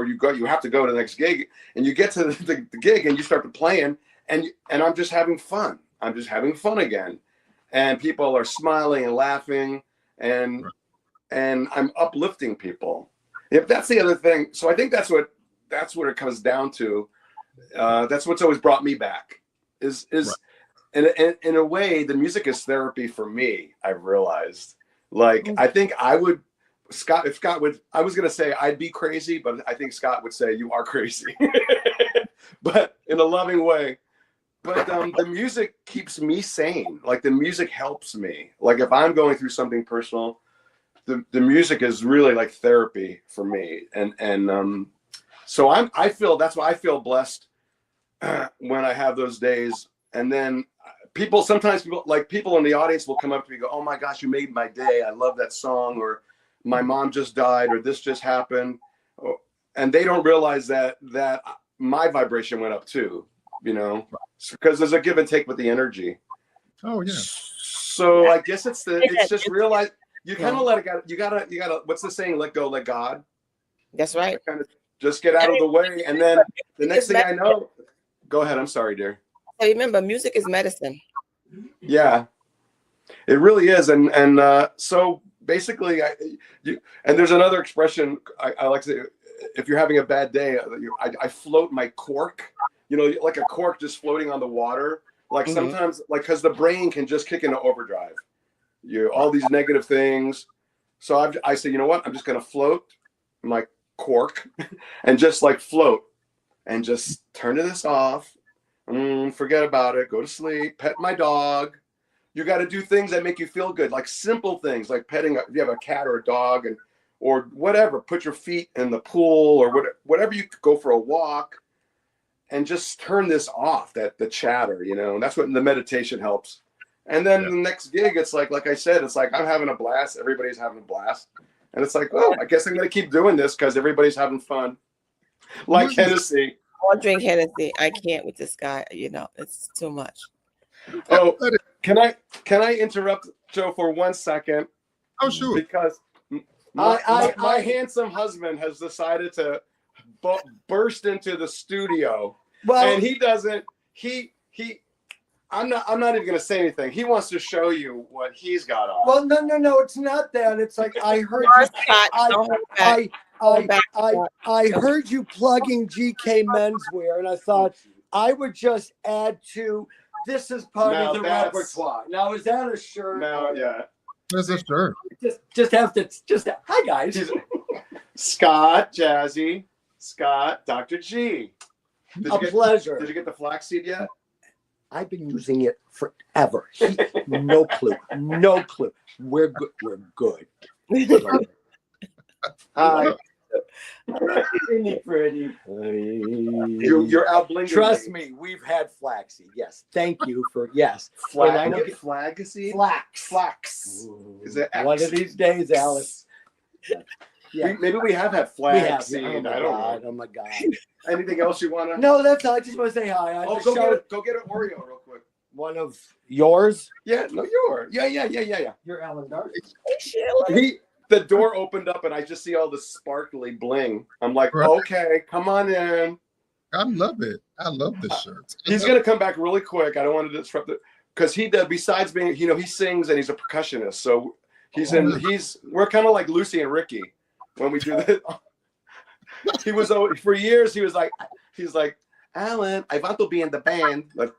you have to go to the next gig, and you get to the gig and you start to playing, and I'm just having fun. I'm just having fun again. And people are smiling and laughing, and I'm uplifting people. If that's the other thing. So I think that's what it comes down to. That's what's always brought me back is right. In a way, the music is therapy for me. I've realized. Like, I think I would, if Scott would, I was going to say I'd be crazy, but I think Scott would say you are crazy, but in a loving way. But the music keeps me sane. Like, the music helps me. Like, if I'm going through something personal, the music is really like therapy for me. And so I feel, that's why I feel blessed when I have those days. And then sometimes people in the audience will come up to me and go, oh my gosh, you made my day. I love that song, or my mom just died, or this just happened. And they don't realize that my vibration went up too, you know, because there's a give and take with the energy. Oh yeah. So I guess it's just realize you kind of let it go. You gotta, what's the saying? Let go, let God. That's right. Kind of just get out of the way. And then the next thing I know, go ahead. I'm sorry, dear. So remember, music is medicine. Yeah, it really is. And so basically, and there's another expression I like to say, if you're having a bad day, I float my cork, you know, like a cork just floating on the water. Like sometimes, like, because the brain can just kick into overdrive. All these negative things. So I say, you know what? I'm just going to float my cork and just like float and just turn this off. Forget about it. Go to sleep. Pet my dog. You got to do things that make you feel good, like simple things, like petting. If you have a cat or a dog, or whatever, put your feet in the pool or whatever. You could go for a walk, and just turn this off. The chatter, and that's what the meditation helps. And then the next gig, it's like I said, it's like I'm having a blast. Everybody's having a blast, and it's like, oh, I guess I'm gonna keep doing this because everybody's having fun. Like Hennessy. I'll drink Hennessy. I can't with this guy. It's too much. Oh, can I interrupt Joe for 1 second? Oh, sure. Because my handsome husband has decided to burst into the studio. Well, and he doesn't. I'm not even going to say anything. He wants to show you what he's got on. Well, no, it's not that. It's like I heard I heard you plugging GK Menswear, and I thought I would just add to this is part of the repertoire. Now, is that a shirt? No, yeah. That's a shirt. Hi guys. Scott, Jazzie, Dr. G. Pleasure. Did you get the flaxseed yet? I've been using it forever. No clue. We're good. We're good. Hi. Pretty. You're out blinging. Trust me, we've had flaxseed. Yes. Thank you for flaxseed. Flax. Ooh. Is it X? One of these days, Alice? Yeah. Maybe we have had flaxseed. I don't know. Oh my God. Anything else you want to? No, that's all. I just want to say hi. Go get an Oreo real quick. One of yours? Yeah, no, yours. Yeah. You're Alan Darcy. The door opened up and I just see all the sparkly bling. I'm like, okay, come on in. I love it. I love this shirt. He's gonna come back really quick. I don't want to disrupt it because he does. Besides being, he sings and he's a percussionist. So we're kind of like Lucy and Ricky when we do this. He was for years. He's like, Alan, I want to be in the band. Like,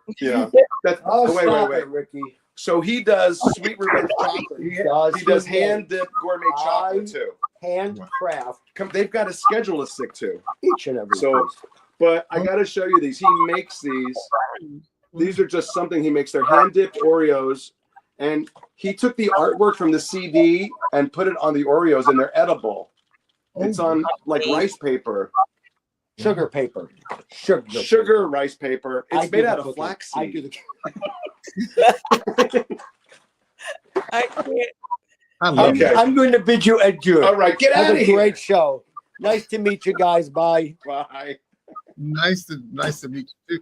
that's wait, Ricky. So he does sweet revenge chocolate. He does hand dipped gourmet chocolate too. Handcraft. They've got a schedule to stick to. Each and every. But I got to show you these. He makes these. These are just something he makes. They're hand dipped Oreos, and he took the artwork from the CD and put it on the Oreos, and they're edible. It's on like rice paper. Sugar paper. Sugar rice paper. It's made out of flaxseed. I do I can't. I'm going to bid you adieu. All right, get out of here. Have a great show. Nice to meet you guys. Bye. Bye. Nice to meet you.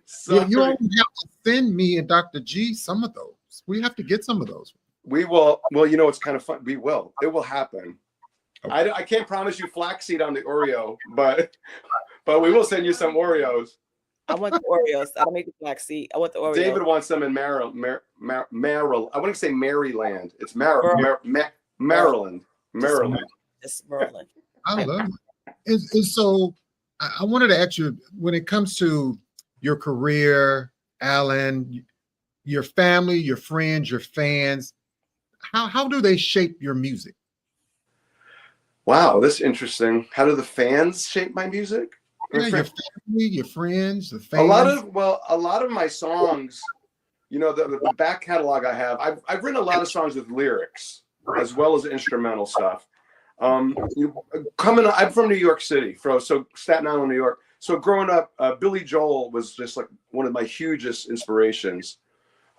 You only have to send me and Dr. G some of those. We have to get some of those. We will. Well, it's kind of fun. We will. It will happen. Okay. I can't promise you flaxseed on the Oreo, but we will send you some Oreos. I want the Oreos. I don't make the flaxseed. I want the Oreos. David wants them in Maryland. I want to say Maryland. It's Maryland. Maryland. It's Maryland. I love it. And so I wanted to ask you, when it comes to your career, Alan, your family, your friends, your fans, how do they shape your music? Wow, that's interesting. How do the fans shape my music? Yeah, your family, your friends, the fans. A lot of my songs, the back catalog I have, I've written a lot of songs with lyrics as well as instrumental stuff. I'm from New York City, so Staten Island, New York. So growing up, Billy Joel was just like one of my hugest inspirations.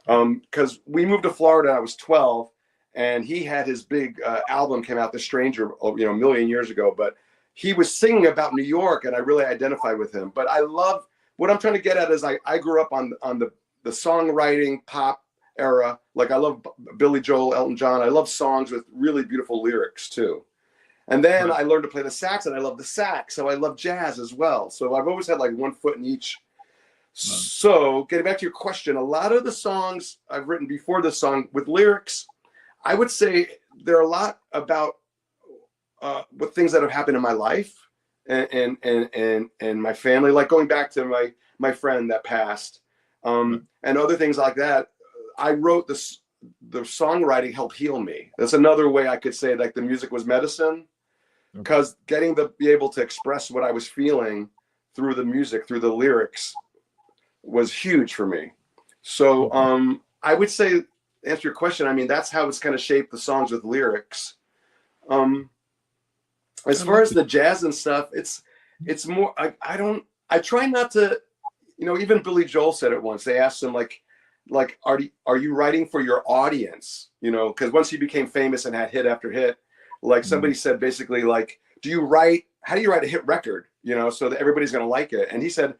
Because we moved to Florida, I was 12. And he had his big album came out, The Stranger, a million years ago. But he was singing about New York, and I really identified with him. But I love what I'm trying to get at is I grew up on the songwriting pop era. Like I love Billy Joel, Elton John. I love songs with really beautiful lyrics too. And then I learned to play the sax, and I love the sax. So I love jazz as well. So I've always had like one foot in each. So getting back to your question, a lot of the songs I've written before this song with lyrics, I would say there are a lot about what things that have happened in my life and my family, like going back to my friend that passed, and other things like that. I wrote the songwriting helped heal me. That's another way I could say like the music was medicine, because getting to be able to express what I was feeling through the music, through the lyrics, was huge for me. So I would say, answer your question, I mean, that's how it's kind of shaped the songs with lyrics. As far as the jazz and stuff, it's more, I try not to, you know, even Billy Joel said it once. They asked him like, are you writing for your audience? You know, because once he became famous and had hit after hit, like somebody said basically like, how do you write a hit record? You know, so that everybody's going to like it. And he said,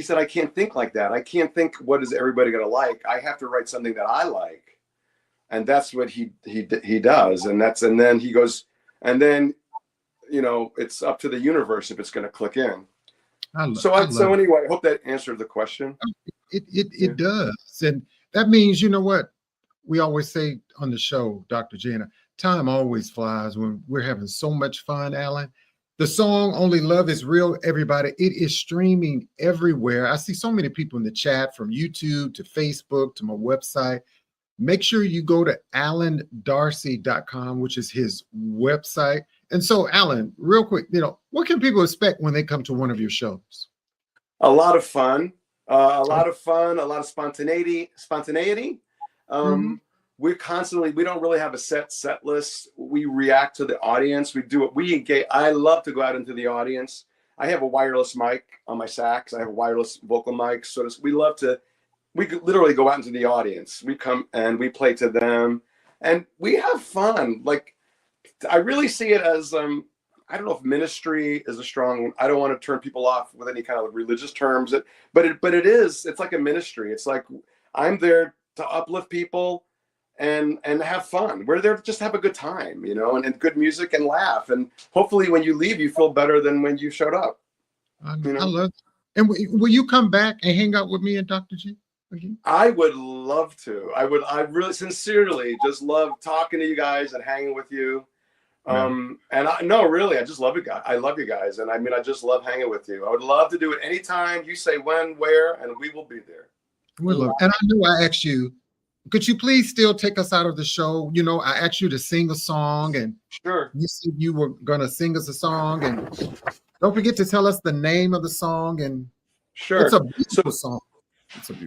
I can't think like that. I can't think what is everybody going to like. I have to write something that I like. And that's what he does. And then he goes, and then, you know, it's up to the universe if it's going to click in. So anyway, I hope that answered the question. It does. And that means, you know what we always say on the show, Dr. G, time always flies when we're having so much fun, Alan. The song Only Love Is Real, everybody, it is streaming everywhere. I see so many people in the chat, from YouTube to Facebook to my website. Make sure you go to alandarcy.com, which is his website. And so, Alan, real quick, you know, what can people expect when they come to one of your shows? A lot of fun, a lot of spontaneity. We don't really have a set list. We react to the audience. We do what we engage. I love to go out into the audience. I have a wireless mic on my sax. I have a wireless vocal mic. So we could literally go out into the audience. We come and we play to them and we have fun. Like, I really see it as, I don't know if ministry is a strong one. I don't want to turn people off with any kind of religious terms, but it's like a ministry. It's like, I'm there to uplift people and have fun. We're there to just have a good time, you know, and good music and laugh. And hopefully when you leave, you feel better than when you showed up. I love it. And will you come back and hang out with me and Dr. G again? I would love to. I really sincerely just love talking to you guys and hanging with you. And I just love you guys. I love you guys. And I mean, I just love hanging with you. I would love to do it anytime. You say when, where, and we will be there. And I know I asked you, could you please still take us out of the show? You know, I asked you to sing a song, and sure, you said you were going to sing us a song, and don't forget to tell us the name of the song. And sure, it's a beautiful song.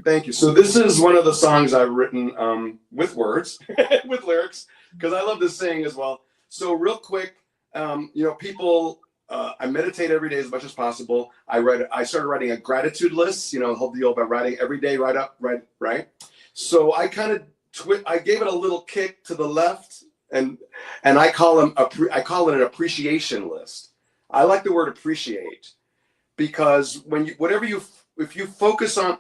Thank you. So this is one of the songs I've written with words, with lyrics, because I love to sing as well. So real quick, you know, people, I meditate every day as much as possible. I started writing a gratitude list, you know, the whole deal about writing every day, right? So I kind of I gave it a little kick to the left, and I call it an appreciation list. I like the word appreciate, because if you focus on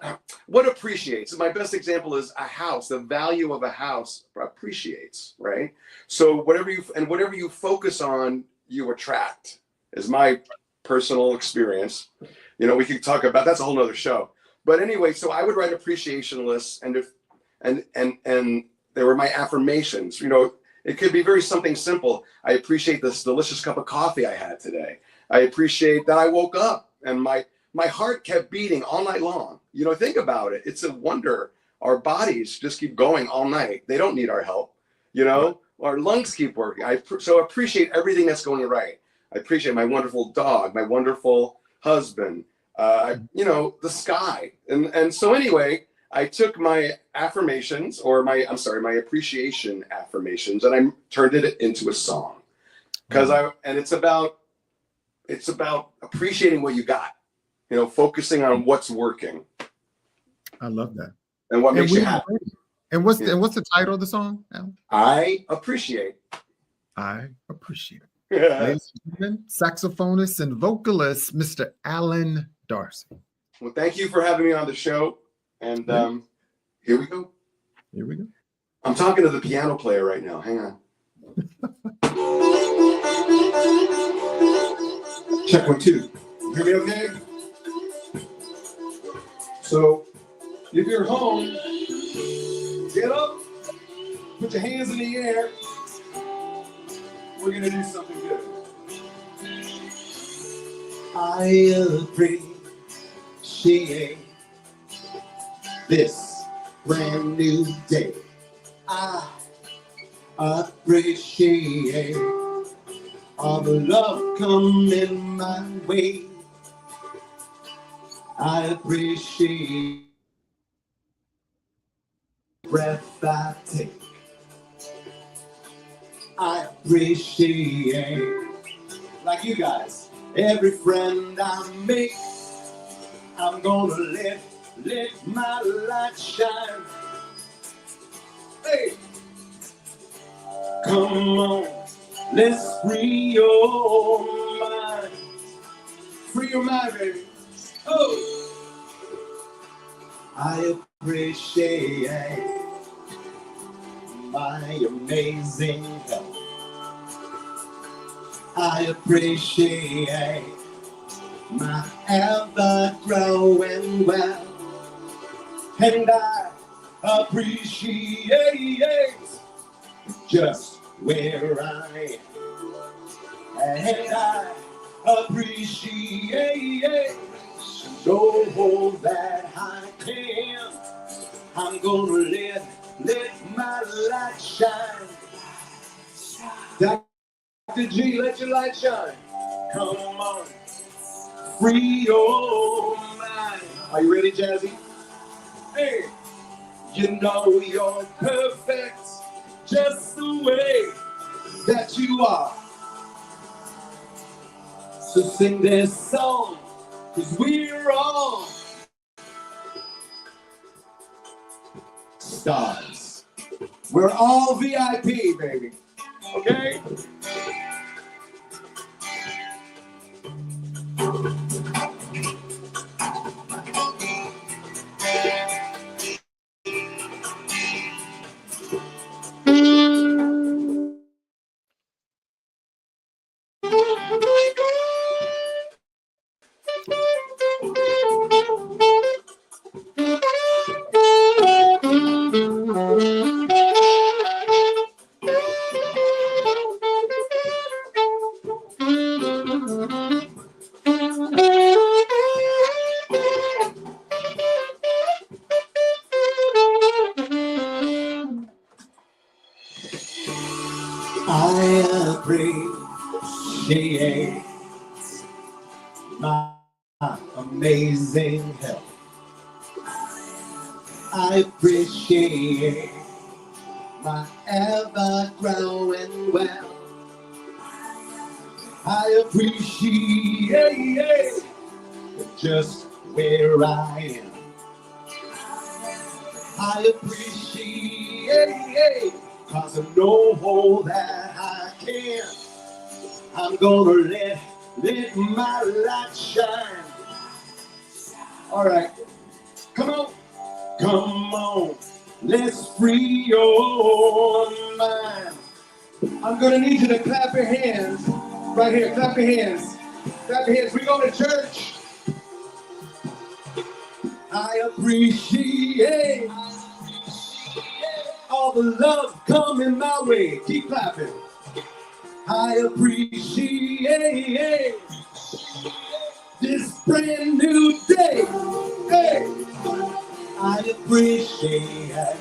what appreciates, my best example is a house. The value of a house appreciates, right? So whatever you focus on, you attract, is my personal experience. You know, we could talk about, that's a whole nother show. But anyway, so I would write appreciation lists, and there were my affirmations. You know, it could be something simple. I appreciate this delicious cup of coffee I had today. I appreciate that I woke up and my heart kept beating all night long. You know, think about it. It's a wonder. Our bodies just keep going all night. They don't need our help. You know, our lungs keep working. So appreciate everything that's going right. I appreciate my wonderful dog, my wonderful husband, you know, the sky. And so anyway, I took my affirmations, or my appreciation affirmations, and I turned it into a song. It's about appreciating what you got. You know, focusing on what's working. I love that. And what makes you happy. And what's the title of the song, Alan? I appreciate. I appreciate. Ladies and gentlemen, saxophonist and vocalist, Mr. Alan Darcy. Well, thank you for having me on the show. And here we go. Here we go. I'm talking to the piano player right now. Hang on. Check 1, 2. Hear me okay? So, if you're home, get up, put your hands in the air. We're going to do something good. I appreciate this brand new day. I appreciate all the love coming my way. I appreciate the breath I take. I appreciate, like you guys, every friend I make. I'm gonna let my light shine. Hey, come on, let's free your mind. Free your mind, baby. Oh, I appreciate my amazing health. I appreciate my ever-growing wealth. And I appreciate just where I am. And I appreciate so that I can. I'm gonna let my light shine. Dr.G, let your light shine. Come on, free your mind. Are you ready, Jazzie? Hey, you know you're perfect just the way that you are. So sing this song, 'cause we're all stars. We're all VIP, baby. Okay? I appreciate my amazing health. I appreciate my ever-growing wealth. I appreciate just where I am. I appreciate 'cause I know that I can. I'm gonna let my light shine. All right, come on, let's free your mind. I'm gonna need you to clap your hands right here. Clap your hands. Clap your hands. We go to church. I appreciate all the love coming my way. Keep clapping. I appreciate this brand new day. Hey, I appreciate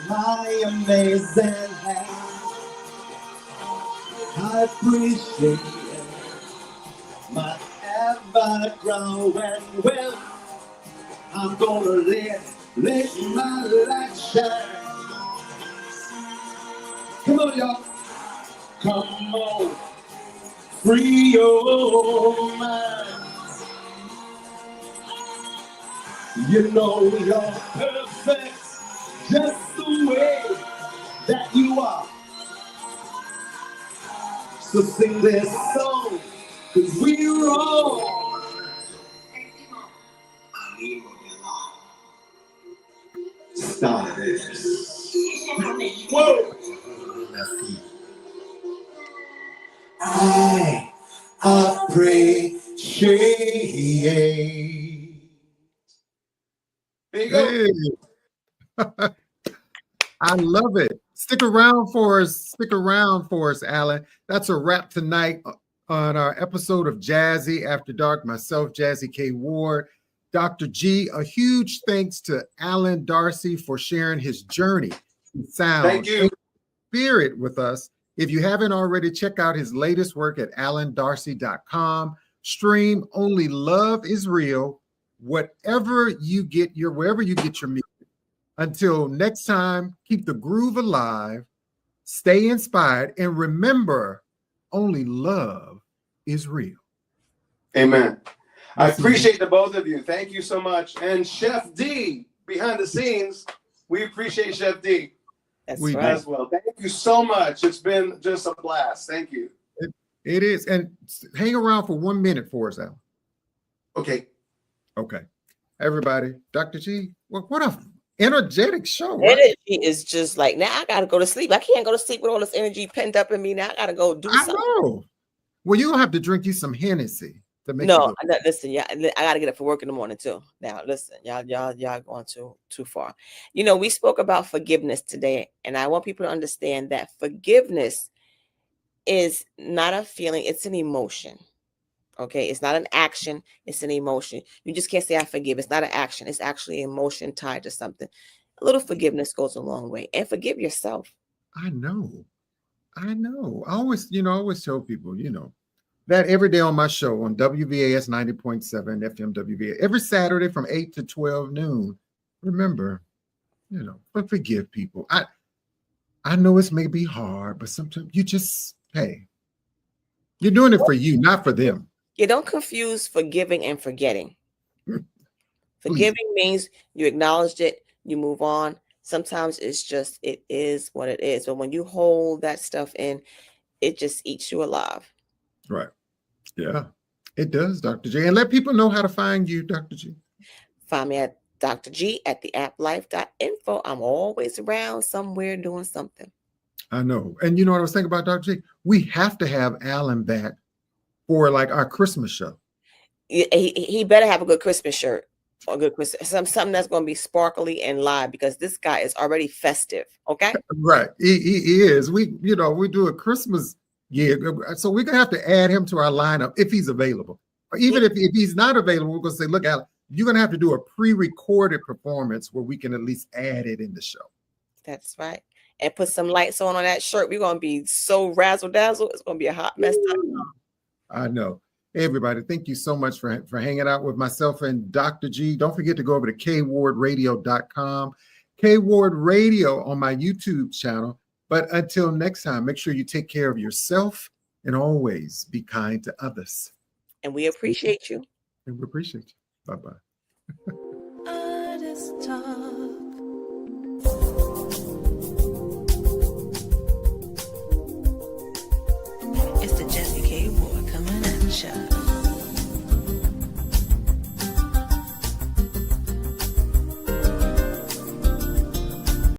my amazing health. I appreciate my ever-growing wealth. I'm gonna let my light shine. Come on, y'all. Come on, free your mind. You know you're perfect just the way that you are. So sing this song, 'cause we're all stars. Whoa! I appreciate. There you go. Hey. I love it. Stick around for us, Alan. That's a wrap tonight on our episode of Jazzie After Dark. Myself, Jazzie K.Ward, Dr.G. A huge thanks to Alan Darcy for sharing his journey sound, Thank you. and spirit with us. If you haven't already, check out his latest work at alandarcy.com. Stream Only Love Is Real, wherever you get your music. Until next time, keep the groove alive, stay inspired, and remember, only love is real. Amen. I appreciate the both of you. Thank you so much. And Chef D, behind the scenes, we appreciate Chef D. That's We right. as well. Thank you so much. It's been just a blast. Thank you. It is. And hang around for 1 minute for us, Alan. Okay. Okay. Everybody, Dr. G, what a energetic show. Right? Energy is just like, now I got to go to sleep. I can't go to sleep with all this energy pent up in me. Now I got to go do something. I know. Well, you're going to have to drink you some Hennessy to make No, you go. listen, yeah, I got to get up for work in the morning too. Now, listen, y'all going too far. You know, we spoke about forgiveness today, and I want people to understand that forgiveness is not a feeling; it's an emotion. Okay, it's not an action; it's an emotion. You just can't say I forgive. It's not an action; it's actually an emotion tied to something. A little forgiveness goes a long way, and forgive yourself. I know. I always tell people, that every day on my show on WVAS 90.7 FM WVA, every Saturday from 8 to 12 noon. Remember, but forgive people. I know it's maybe hard, but sometimes you just, hey, you're doing it for you, not for them. You don't confuse forgiving and forgetting. Forgiving means you acknowledged it, you move on. Sometimes it's just, it is what it is. But when you hold that stuff in, it just eats you alive. Right. Yeah, it does, Dr. G. And let people know how to find you, Dr. G. Find me at Dr. G at theapplife.info. I'm always around somewhere doing something. I know. And you know what I was thinking about, Dr. G? We have to have Alan back for like our Christmas show. He better have a good Christmas shirt. Or a good Christmas, something that's going to be sparkly and live, because this guy is already festive. Okay. Right. He is. We do a Christmas gig. So we're going to have to add him to our lineup if he's available. Or even if he's not available, we're going to say, look, Alan, you're going to have to do a pre-recorded performance where we can at least add it in the show. That's right. And put some lights on that shirt. We're going to be so razzle dazzle. It's going to be a hot mess. I know. Hey, everybody, thank you so much for hanging out with myself and Dr. G. Don't forget to go over to KWardRadio.com, K.Ward Radio on my YouTube channel. But until next time, make sure you take care of yourself and always be kind to others. And we appreciate you. And we appreciate you. Bye-bye. Artist Talk. It's the Jazzie K.Ward coming at ya.